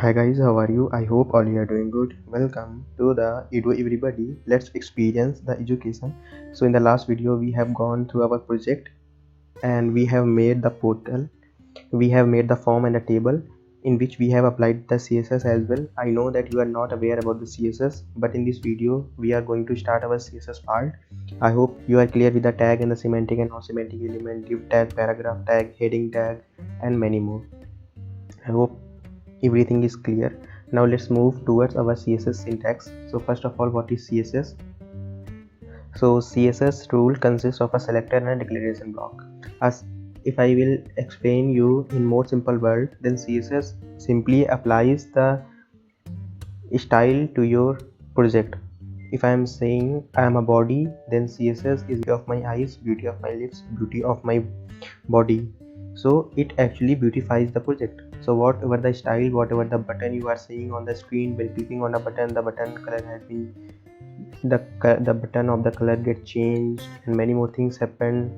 Hi guys, how are you? I hope all you are doing good. Welcome to the Edu everybody. Let's experience the education. So in the last video we have gone through our project and we have made the portal. We have made the form and a table in which we have applied the CSS as well. I know that you are not aware about the CSS, but in this video we are going to start our CSS part. I hope you are clear with the tag and the semantic and non-semantic element, div tag, paragraph tag, heading tag and many more. I hope everything is clear. Now let's move towards our CSS syntax. So first of all, what is CSS? So CSS rule consists of a selector and a declaration block. As if I will explain you in more simple word, then CSS simply applies the style to your project. If I am saying I am a body, then CSS is beauty of my eyes, beauty of my lips, beauty of my body. So it actually beautifies the project. So whatever the style, whatever the button you are seeing on the screen, when clicking on a button, the button color has been the button of the color get changed and many more things happen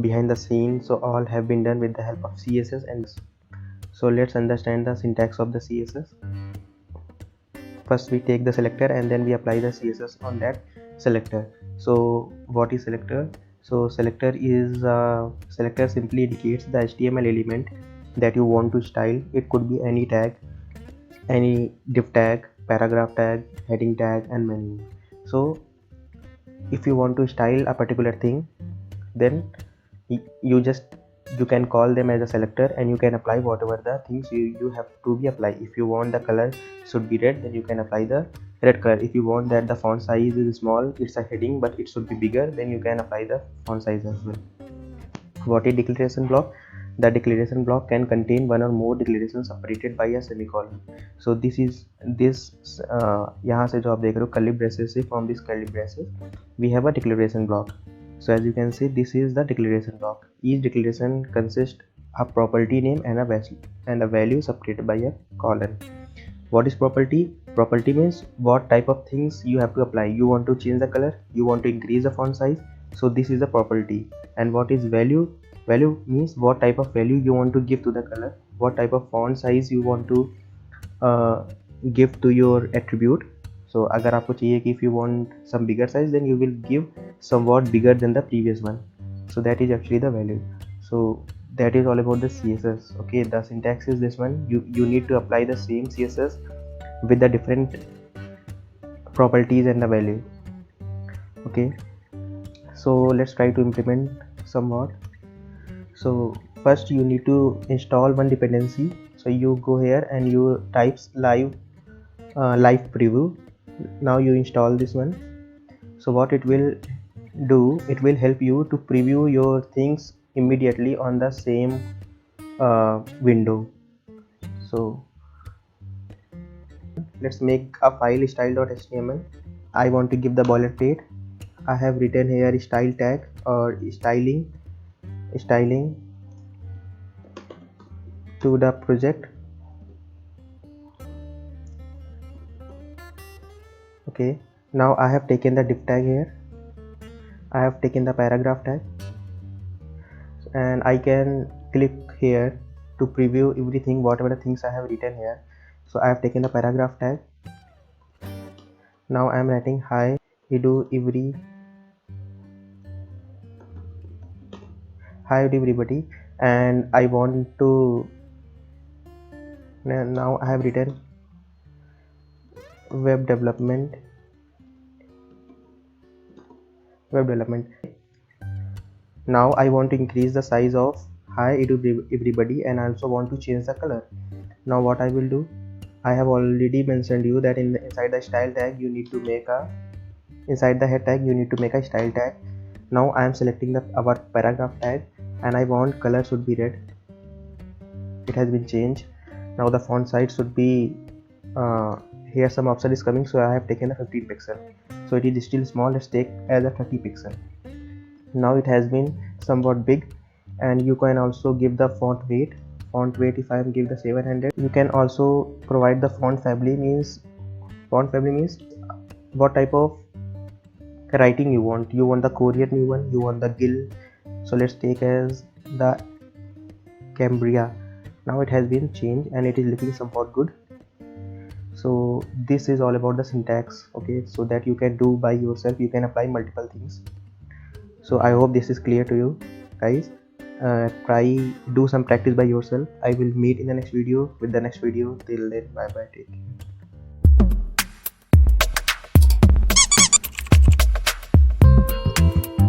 behind the scene. So all have been done with the help of CSS. And so let's understand the syntax of the CSS. First we take the selector and then we apply the CSS on that selector. So what is selector? So selector simply indicates the HTML element that you want to style. It could be any tag, any div tag, paragraph tag, heading tag and many more. So if you want to style a particular thing, then you can call them as a selector and you can apply whatever the things you have to be applied. If you want the color should be red, then you can apply the red color. If you want that the font size is small, it's a heading but it should be bigger, then you can apply the font size as well. What is declaration block? The declaration block can contain one or more declarations separated by a semicolon. So this यहाँ से जो आप देख रहे हो curly braces से, from this curly braces we have a declaration block. So as you can see, this is the declaration block. Each declaration consists of property name and a value separated by a colon. What is property? Property means what type of things you have to apply. You want to change the color, you want to increase the font size, so this is the property. And what is value? Value means what type of value you want to give to the color, what type of font size you want to give to your attribute. So अगर आपको चाहिए कि if you want some bigger size, then you will give somewhat bigger than the previous one. So that is actually the value. So that is all about the CSS. Okay, the syntax is this one. You need to apply the same CSS with the different properties and the value. Okay, so let's try to implement somewhat. So first you need to install one dependency. So you go here and you types live preview. Now you install this one. So what it will do, it will help you to preview your things immediately on the same window. So let's make a file style.html. I want to give the boilerplate. I have written here style tag or styling to the project. Okay, now I have taken the div tag here, I have taken the paragraph tag, and I can click here to preview everything, whatever the things I have written here. So I have taken the paragraph tag. Now I am writing hi everybody, and I want to, now I have written web development. Now I want to increase the size of hi everybody and I also want to change the color. Now what I will do, I have already mentioned you that inside the style tag you need to make inside the head tag you need to make a style tag. Now I am selecting our paragraph tag and I want color should be red. It has been changed. Now the font size should be here some option is coming, so I have taken the 15 pixel. So it is still small, let's take as a 30 pixel. Now it has been somewhat big, and you can also give the font weight. If I give the 700, you can also provide the font family means what type of writing you want. You want the Korean new one, you want the Gill. So let's take as the Cambria. Now it has been changed and it is looking somewhat good. So this is all about the syntax, okay, so that you can do by yourself. You can apply multiple things. So I hope this is clear to you guys. Try, do some practice by yourself. I will meet in the next video with the next video. Till then, bye bye, take care.